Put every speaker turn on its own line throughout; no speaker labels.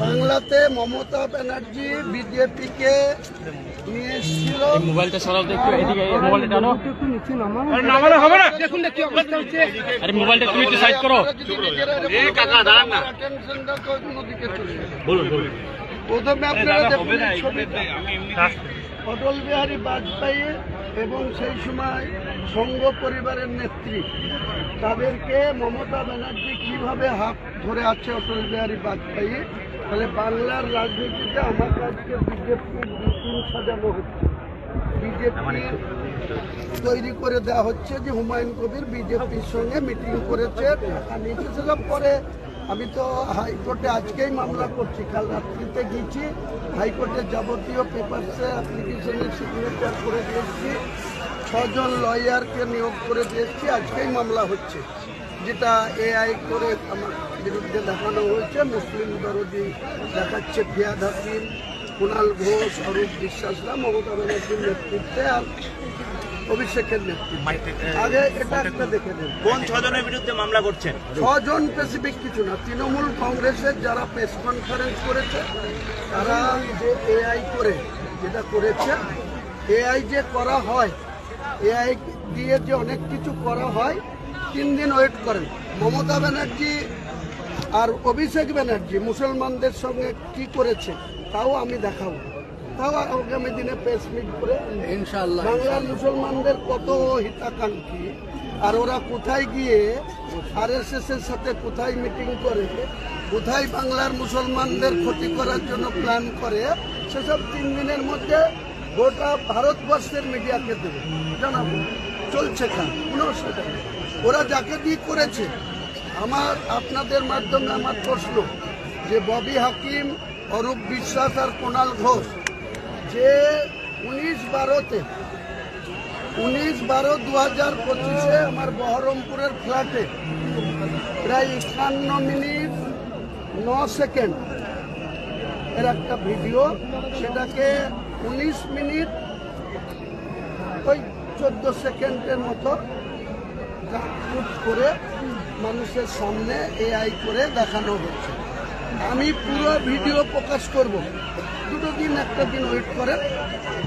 বাংলাতে মমতা ব্যানার্জি বিজেপিকে নিয়ে এসেছিল।
মোবাইলটা সরাও একটু, এদিকে মোবাইলটা টানো।
নামানো হবে না।
দেখুন কি অবস্থা হচ্ছে।
আরে মোবাইলটা তুমি একটু সাইড করো।
এই কাকা দাঁড়ান না। টেনশনটা তো অন্যদিকে চলে যাবে।
বলুন বলুন।
প্রথমে আপনারা দেখুন ছবিটা। অটল বিহারী বাজপেয়ী এবং সেই সময় সংঘ পরিবারের নেত্রী, তাদেরকে মমতা ব্যানার্জি কিভাবে হাত ধরে আছে অটল বিহারী বাজপেয়ী। তাহলে বাংলার রাজনীতিতে আমার কাছে বিজেপির নতুন সাজানো হচ্ছে, বিজেপি তৈরি করে দেওয়া হচ্ছে যে হুমায়ুন কবির বিজেপির সঙ্গে মিটিং করেছে, টাকা নিয়েছে। সেসব পরে আমি তো হাইকোর্টে আজকেই মামলা করছি, কাল রাত্রিতে গিয়েছি হাইকোর্টে যাবতীয় পেপারসে অ্যাপ্লিকেশনের সিগনেচার করে দিয়েছি, 6 জন লয়ারকে নিয়োগ করে দিয়েছি। আজকেই মামলা হচ্ছে, যেটা এআই করে আমার বিরুদ্ধে দেখানো হয়েছে। মুসলিম দরদি দেখাচ্ছে ফিয়াদ হাকিম, কুণাল ঘোষ, অরূপ বিশ্বাসরা মমতা ব্যানার্জির নেতৃত্বে আর অভিষেকের নেতৃত্বে। আগে এটা একটা দেখে দেন,
কোন 6 জনের বিরুদ্ধে মামলা করছেন?
6 জন স্পেসিফিক কিছু না, তৃণমূল কংগ্রেসের যারা প্রেস কনফারেন্স করেছে, তারা যে এআই করে যেটা করেছে, এআই যে করা হয়, এআই দিয়ে যে অনেক কিছু করা হয়, 3 দিন ওয়েট করেন। মমতা ব্যানার্জি আর অভিষেক ব্যানার্জি মুসলমানদের সঙ্গে কি করেছে তাও আমি দেখাবো, তাও আগামী দিনে প্রেস মিট করে ইনশাআল্লাহ। বাংলার মুসলমানদের কত হিতাকাঙ্ক্ষী, আর ওরা কোথায় গিয়ে আরএসএস এর সাথে কোথায় মিটিং করে, কোথায় বাংলার মুসলমানদের ক্ষতি করার জন্য প্ল্যান করে, সেসব 3 দিনের মধ্যে গোটা ভারতবর্ষের মিডিয়াকে দেবে, জানাবো। চলছে কোনো অসুবিধা নেই। ওরা যাকে দিয়ে করেছে, আমার আপনাদের মাধ্যমে আমার প্রশ্ন যে ববি হাকিম, অরূপ বিশ্বাস আর কুণাল ঘোষ যে 19/12/2025 আমার বহরমপুরের ফ্ল্যাটে প্রায় 51 মিনিট 9 সেকেন্ড এর একটা ভিডিও, সেটাকে 19 মিনিট ওই 14 সেকেন্ডের মতো শুট করে মানুষের সামনে এআই করে দেখানো হচ্ছে। আমি পুরো ভিডিও প্রকাশ করব, 2 দিন একটা দিন ওয়েট করেন,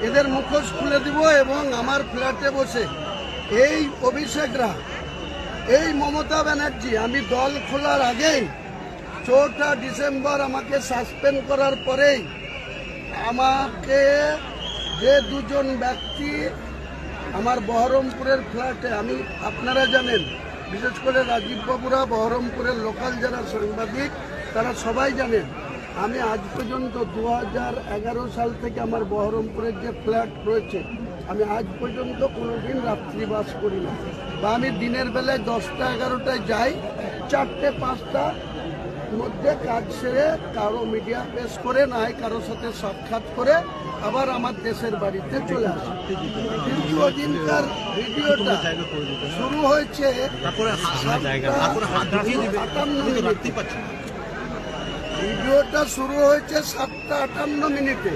এদের মুখোশ খুলে দিব এবং আমার ফ্ল্যাটে বসে এই অভিষেকরা, এই মমতা ব্যানার্জি, আমি দল খোলার আগেই 4টা ডিসেম্বর আমাকে সাসপেন্ড করার পরেই আমাকে যে 2 জন ব্যক্তি আমার বহরমপুরের ফ্ল্যাটে, আমি আপনারা জানেন, বিশেষ করে রাজীব বাবুরা, বহরমপুরের লোকাল যারা সাংবাদিক তারা সবাই জানেন, আমি আজ পর্যন্ত 2011 সাল থেকে আমার বহরমপুরের যে ফ্ল্যাট রয়েছে, আমি আজ পর্যন্ত কোনোদিন রাত্রিবাস করি না, বা আমি দিনের বেলায় 10টা 11টায় যাই, 4টে 5টা মধ্যে কাজ সেরে কারো মিডিয়া পেশ করে, না হয় কারোর সাথে সাক্ষাৎ করে আবার আমার দেশের বাড়িতে চলে আসে। কিন্তু ওদিনকার ভিডিওটা শুরু হয়েছে 7:58 মিনিটে।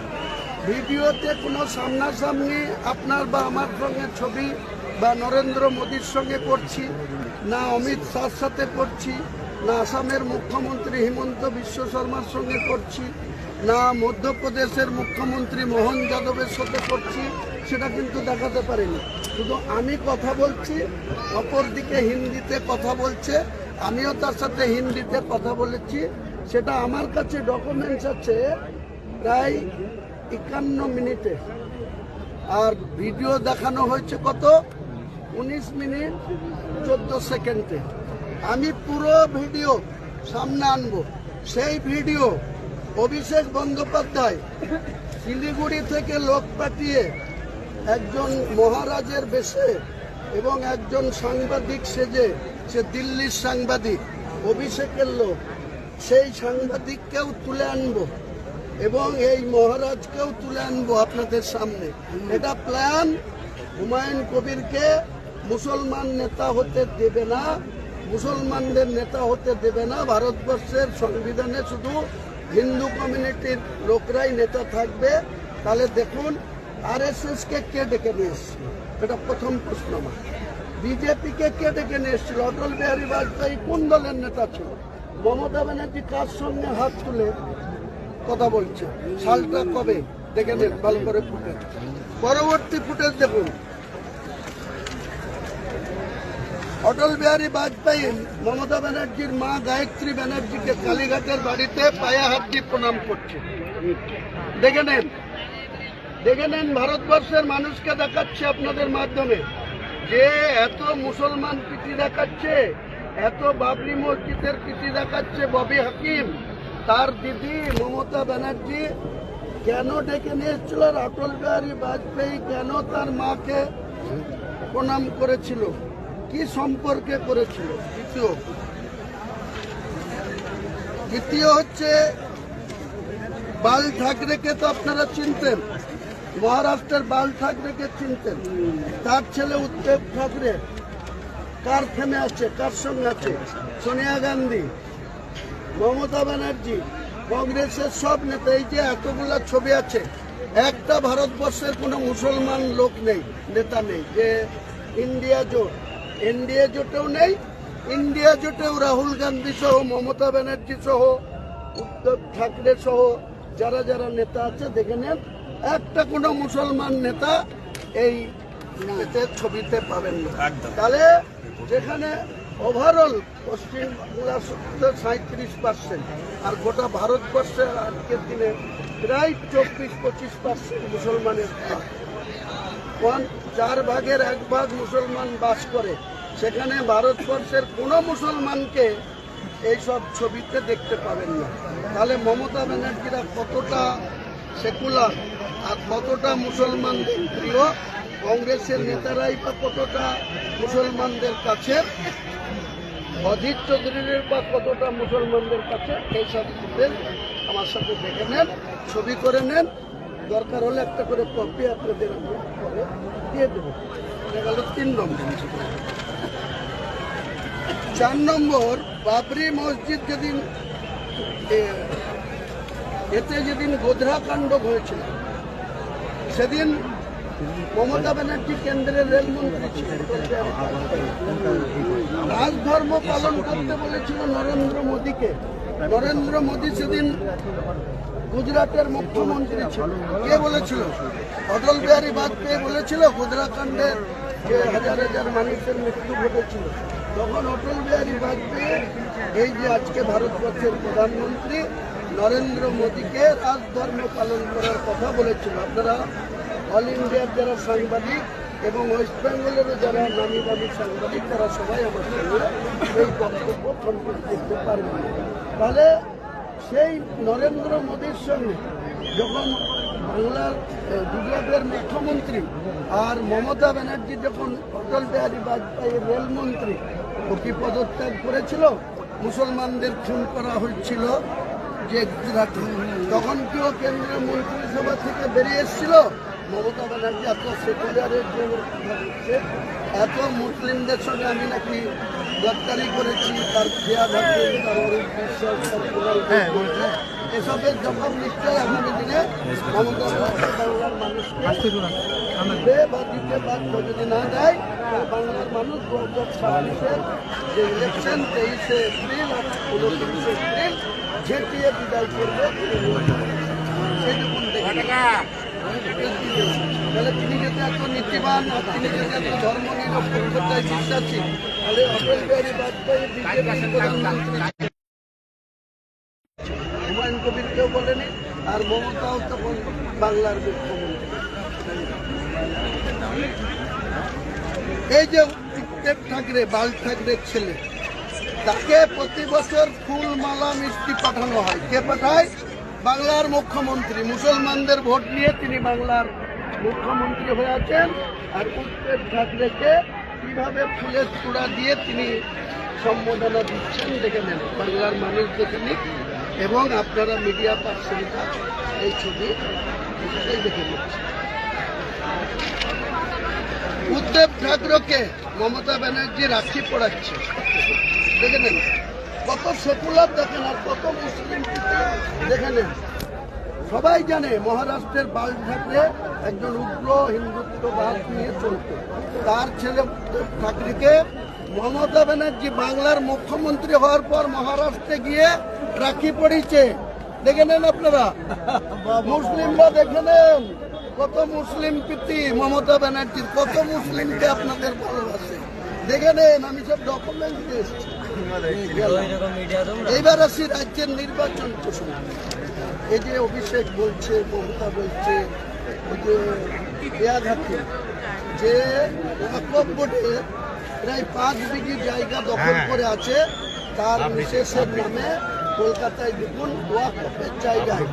ভিডিওতে কোনো সামনাসামনি আপনার বা আমার সঙ্গে ছবি বা নরেন্দ্র মোদীর সঙ্গে করছি না, অমিত শাহর সাথে করছি না, আসামের মুখ্যমন্ত্রী হিমন্ত বিশ্ব শর্মার সঙ্গে করছি না, মধ্যপ্রদেশের মুখ্যমন্ত্রী মোহন যাদবের সাথে করছি, সেটা কিন্তু দেখাতে পারিনি। শুধু আমি কথা বলছি, অপরদিকে হিন্দিতে কথা বলছে, আমিও তার সাথে হিন্দিতে কথা বলেছি, সেটা আমার কাছে ডকুমেন্টস আছে প্রায় 51 মিনিটে। আর ভিডিও দেখানো হয়েছে কত? 19 মিনিট 14 সেকেন্ডে। আমি পুরো ভিডিও সামনে আনবো। সেই ভিডিও অভিষেক বন্দ্যোপাধ্যায় শিলিগুড়ি থেকে লোক পাঠিয়ে একজন মহারাজের বেশে এবং একজন সাংবাদিক সেজে, সে দিল্লির সাংবাদিক, অভিষেকের লোক, সেই সাংবাদিককেও তুলে আনবো এবং এই মহারাজকেও তুলে আনবো আপনাদের সামনে। এটা প্ল্যান। হুমায়ুন কবিরকে মুসলমান নেতা হতে দেবে না, মুসলমানদের নেতা হতে দেবে না। ভারতবর্ষের সংবিধানে শুধু হিন্দু কমিউনিটির লোকরাই নেতা থাকবে। তাহলে দেখুন আরএসএসকে কে ডেকে নিয়ে এসছে, এটা প্রথম প্রশ্ন আমার। বিজেপিকে কে ডেকে নিয়ে এসেছিল? অটল বিহারী বাজপেয়ী কোন দলের নেতা ছিল? মমতা ব্যানার্জি কার সঙ্গে হাত তুলে কথা বলছে, সালটা কবে দেখে নেন ভালো করে ফুটেজ। পরবর্তী ফুটেজ দেখুন, অটল বিহারী বাজপেয়ী মমতা ব্যানার্জির মা গায়ত্রী ব্যানার্জিকে কালীঘাটের বাড়িতে পায়ে হাত দিয়ে প্রণাম করছে। দেখে নেন, দেখে নেন, ভারতবর্ষের মানুষকে দেখাচ্ছে আপনাদের মাধ্যমে যে এত মুসলমান প্রীতি দেখাচ্ছে, এত বাবরি মসজিদের প্রীতি দেখাচ্ছে ববি হাকিম, তার দিদি মমতা ব্যানার্জি কেন ডেকে নিয়ে এসেছিল, আর অটল বিহারী বাজপেয়ী কেন তার মাকে প্রণাম করেছিল, কি সম্পর্কে করেছিল। দ্বিতীয় হচ্ছে বাল ঠাকরেকে তো আপনারা চিনতেন, মহারাষ্ট্রের বাল ঠাকরেকে চিনতেন, তার ছেলে উদ্ধব ঠাকরে কার থেমে আছে, কার সঙ্গে আছে, সোনিয়া গান্ধী, মমতা ব্যানার্জি, কংগ্রেসের সব নেতা। এই যে এতগুলা ছবি আছে, একটা ভারতবর্ষের কোনো মুসলমান লোক নেই, নেতা নেই যে ইন্ডিয়া জোট, এনডিএ জোটেও নেই, ইন্ডিয়া জোটেও রাহুল গান্ধী সহ, মমতা ব্যানার্জি সহ, উদ্ধব ঠাকরে সহ যারা যারা নেতা আছে দেখে নেন, একটা কোনো মুসলমান নেতা এই ছবিতে পাবেন না। তাহলে যেখানে ওভারঅল পশ্চিমবাংলা 37% আর গোটা ভারতবর্ষে আজকের দিনে প্রায় 24-25% মুসলমানের, 4 ভাগের 1 ভাগ মুসলমান বাস করে, সেখানে ভারতবর্ষের কোনো মুসলমানকে এইসব ছবিতে দেখতে পাবেন না। তাহলে মমতা ব্যানার্জিরা কতটা সেকুলার আর কতটা মুসলমানদের প্রিয়, কংগ্রেসের নেতারাই বা কতটা মুসলমানদের কাছে, অধীর চৌধুরীর বা কতটা মুসলমানদের কাছে, এইসব আমার সাথে দেখে নেন, ছবি করে নেন, দরকার হলে একটা করে কপি আপনাদের পরে দিয়ে দেবো। গেল 3 নম্বর। 4 নম্বর, বাবরি মসজিদ যেদিন এতে যেদিন গোধরা কাণ্ড হয়েছিল, সেদিন মমতা ব্যানার্জি কেন্দ্রের রেলমন্ত্রী ছিলেন, রাজধর্ম পালন করতে বলেছিল নরেন্দ্র মোদীকে। নরেন্দ্র মোদী সেদিন গুজরাটের মুখ্যমন্ত্রী ছিল, কে বলেছিল? অটল বিহারী বাজপেয়ী বলেছিল গোধরাকাণ্ডের যে হাজার হাজার মানুষের মৃত্যু ঘটেছিল, তখন অটল বিহারী বাজপেয়ী এই যে আজকে ভারতবর্ষের প্রধানমন্ত্রী নরেন্দ্র মোদীকে রাজধর্ম পালন করার কথা বলেছিল। আপনারা অল ইন্ডিয়ার যারা সাংবাদিক এবং ওয়েস্ট বেঙ্গলেরও যারা নামি দামি সাংবাদিক, তারা সবাই আমার সঙ্গে এই বক্তব্য কমপ্লিট করতে পারবেন। তাহলে সেই নরেন্দ্র মোদীর সঙ্গে যখন বাংলার গুজরাটের মুখ্যমন্ত্রী আর মমতা ব্যানার্জি যখন অটল বিহারী বাজপেয়ীর রেলমন্ত্রী ও কি পদত্যাগ করেছিল, মুসলমানদের খুন করা হয়েছিল যে গুজরাটে, তখন কেউ কেন্দ্রীয় মন্ত্রিসভা থেকে বেরিয়ে এসেছিল? মমতা ব্যানার্জি এত সেকুলারের যে হচ্ছে, এত মুসলিমদের সঙ্গে আমি নাকি গ্রেপ্তারি করেছি, তার খেয়া থাকবে, তার অরূপ বিশ্বাস, এসবের জবাব নিশ্চয়ই আগামী দিনে মমতা ব্যানার্জি বাংলার মানুষকে দেবে বা দিতে বাধ্য। যদি না দেয় তাহলে বাংলার মানুষ 2026-এর যে ইলেকশন 23শে এপ্রিল আর 29শে এপ্রিল ঝেঁটিয়ে বিদায় করবে। সেইটুকুন দেখে তাহলে তিনি যদি এত নীতিবান আর তিনি যদি এত ধর্ম নিরপেক্ষতায় বিশ্বাসী, তাহলে অটল বিহারী বাজপেয়ী বিজেপির প্রধানমন্ত্রী হুমায়ুন কবির কেউ বলেনি, আর মমতাও তখন বাংলার মুখ্যমন্ত্রী। এই যে উদ্ধব ঠাকরে, বাল ঠাকরের ছেলে, তাকে প্রতি বছর ফুল মালা মিষ্টি পাঠানো হয়। কে পাঠায়? বাংলার মুখ্যমন্ত্রী। মুসলমানদের ভোট নিয়ে তিনি বাংলার মুখ্যমন্ত্রী হয়ে আছেন, আর উদ্ধব ঠাকরেকে কিভাবে ফুলের চূড়া দিয়ে তিনি সম্বোধনা দিচ্ছেন দেখে নেন, বাংলার মানুষ দেখে নিক, এবং আপনারা মিডিয়া পার্সনটা এই ছবি দেখে নিচ্ছেন। উদ্ধব ঠাকরেকে মমতা ব্যানার্জি রাখি পড়াচ্ছে, দেখে নেন কত সেকুলার দেখেন, আর কত মুসলিম দেখে নেন। সবাই জানে মহারাষ্ট্রের বাল ঠাকরে একজন উগ্র হিন্দুত্ববাদ নিয়ে চলত, তার ছেলে উদ্ধব ঠাকরেকে মমতা ব্যানার্জি বাংলার মুখ্যমন্ত্রী হওয়ার পর মহারাষ্ট্রে গিয়ে রাখি পড়িয়েছে, দেখে নেন আপনারা, মুসলিমরা দেখে নেন কত মুসলিম প্রীতি মমতা ব্যানার্জির, কত মুসলিমকে আপনাদের ভালোবাসে, দেখে নেন, আমি সব ডকুমেন্ট দিয়েছি। এইবার আসি রাজ্যের নির্বাচন প্রসঙ্গে। এই যে অভিষেক বলছে, মমতা বলছে, ওই যে বেয়াঘাতি যে ওয়াকফ বোর্ডে প্রায় 5 বিঘি জায়গা দখল করে আছে, তার বিশেষের নামে কলকাতায় দেখুন ওয়াকফের জায়গায়